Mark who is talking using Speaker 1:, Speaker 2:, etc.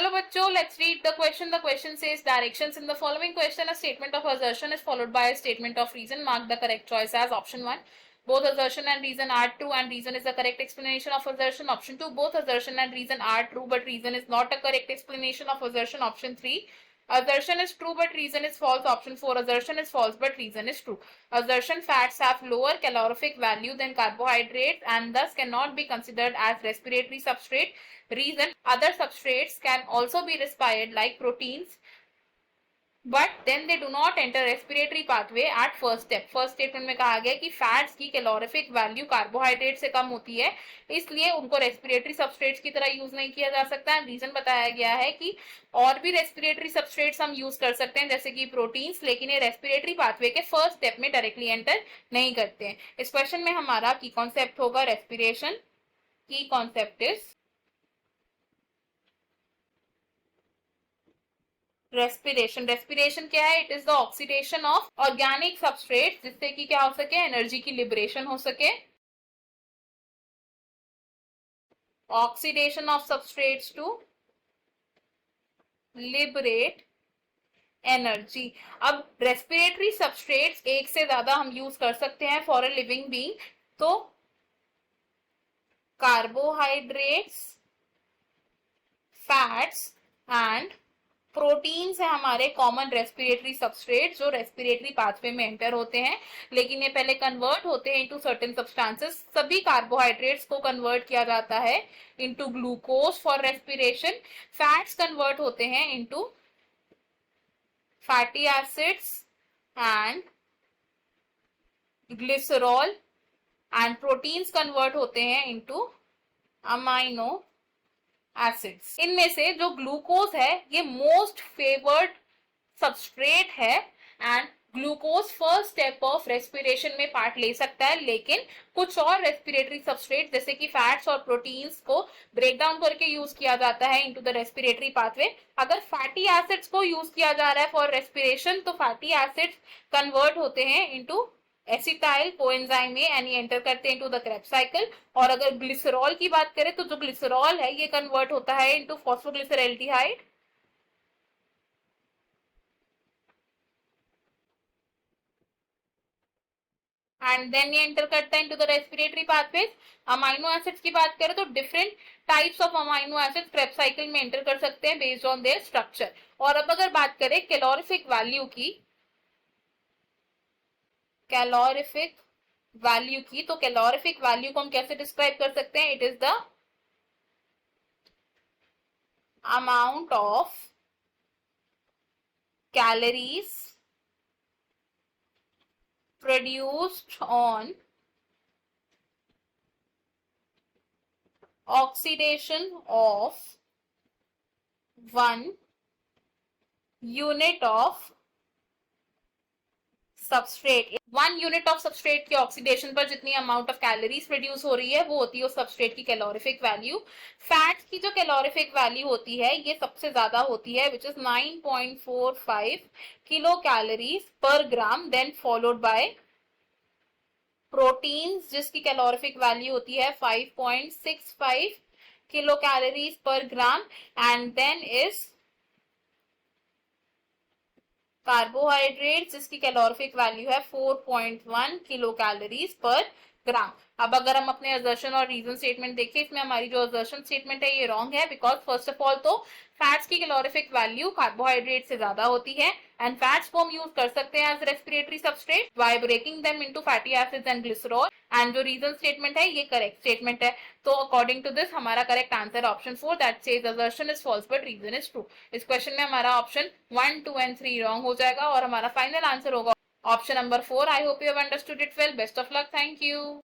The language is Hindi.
Speaker 1: Hello bachcho, let's read the question. The question says directions in the following question. A statement of assertion is followed by a statement of reason. Mark the correct choice as option 1. Both assertion and reason are true and reason is the correct explanation of assertion. Option 2. Both assertion and reason are true but reason is not a correct explanation of assertion. Option 3. Assertion is true but reason is false. Option 4. Assertion is false but reason is true. Assertion fats have lower calorific value than carbohydrates and thus cannot be considered as respiratory substrate. Reason, other substrates can also be respired like proteins, but then they do not enter respiratory pathway at first step. First statement में कहा गया कि फैट्स की कैलोरिफिक वैल्यू कार्बोहाइड्रेट से कम होती है, इसलिए उनको रेस्पिरेटरी सबस्ट्रेट्स की तरह यूज नहीं किया जा सकता है. रीजन बताया गया है कि और भी रेस्पिरेटरी सबस्ट्रेट्स हम यूज कर सकते हैं जैसे कि प्रोटीन्स, लेकिन ये रेस्पिरेटरी पाथवे के फर्स्ट स्टेप में डायरेक्टली एंटर नहीं करते हैं. इस क्वेश्चन में हमारा की कॉन्सेप्ट होगा रेस्पिरेशन. की कॉन्सेप्ट इज रेस्पिरेशन. रेस्पिरेशन क्या है? It is the oxidation of organic substrate जिससे कि क्या हो सके, एनर्जी की लिबरेशन हो सके. Oxidation of substrates to liberate energy. अब रेस्पिरेटरी सबस्ट्रेट्स एक से ज्यादा हम यूज कर सकते हैं फॉर अ लिविंग बीइंग. तो कार्बोहाइड्रेट्स, फैट्स एंड प्रोटीन्स है हमारे कॉमन रेस्पिरेटरी सबस्ट्रेट जो रेस्पिरेटरी पाथवे में एंटर होते हैं, लेकिन ये पहले कन्वर्ट होते हैं इनटू सर्टेन सब्सटेंसेस. सभी कार्बोहाइड्रेट्स को कन्वर्ट किया जाता है into glucose for respiration. Fats convert होते हैं into fatty acids and glycerol and proteins convert होते हैं इनटू अमाइनो एसिड्स. इनमें से जो ग्लूकोज है ये मोस्ट फेवर्ड सबस्ट्रेट है and glucose first step of respiration में पार्ट ले सकता है, लेकिन कुछ और रेस्पिरेटरी सबस्ट्रेट जैसे कि फैट्स और प्रोटीन्स को ब्रेक डाउन करके यूज किया जाता है इनटू द रेस्पिरेटरी पाथवे. अगर फैटी एसिड्स को यूज किया जा रहा है फॉर रेस्पिरेशन तो फैटी एसिड्स कन्वर्ट होते हैं इनटू एसिटाइल कोएंजाइम में यानी एंटर करते हैं इनटू द क्रेब्स साइकिल. और अगर ग्लिसरॉल की बात करें तो जो ग्लिसरॉल है ये कन्वर्ट होता है इनटू फॉस्फोग्लिसरैल्डिहाइड एंड देन ये एंटर करता है into the respiratory pathways. Amino acids की बात करें तो different types of amino acids Krebs cycle में एंटर कर सकते हैं बेस्ड ऑन देयर स्ट्रक्चर. और अब अगर बात करें कैलोरिफिक वैल्यू की, कैलोरिफिक वैल्यू की, तो कैलोरिफिक वैल्यू को हम कैसे डिस्क्राइब कर सकते हैं? It is the amount of calories produced on oxidation of 1 unit of substrate. 1 unit of substrate के ऑक्सीडेशन पर जितनी अमाउंट ऑफ कैलोरीज प्रोड्यूस हो रही है वो होती है उस सबस्ट्रेट की कैलोरिफिक वैल्यू. फैट्स की जो कैलोरिफिक वैल्यू होती है ये सबसे ज्यादा होती है which is 9.45 kilo calories per gram, then followed by proteins जिसकी कैलोरिफिक वैल्यू होती है 5.65 kilo calories per gram, and then is carbohydrate जिसकी कैलोरिफिक वैल्यू है 4.1 किलो कैलोरीज पर ग्राम. अब अगर हम अपने असर्शन और रीजन स्टेटमेंट देखें, इसमें हमारी जो असर्शन स्टेटमेंट है ये रॉन्ग है बिकॉज फर्स्ट ऑफ ऑल तो फैट्स की कैलोरिफिक वैल्यू कार्बोहाइड्रेट से ज्यादा होती है एंड फैट्स को हम यूज कर सकते हैं as respiratory substrate by breaking them into fatty acids and glycerol. And जो रीजन स्टेटमेंट है ये करेक्ट स्टेटमेंट है. तो अकॉर्डिंग टू दिस हमारा correct answer option 4 that says assertion is false but reason is true. इस क्वेश्चन में हमारा ऑप्शन 1, 2 एंड 3 रॉन्ग हो जाएगा और हमारा फाइनल आंसर होगा option number 4. I hope you have understood it well. Best of luck. Thank you.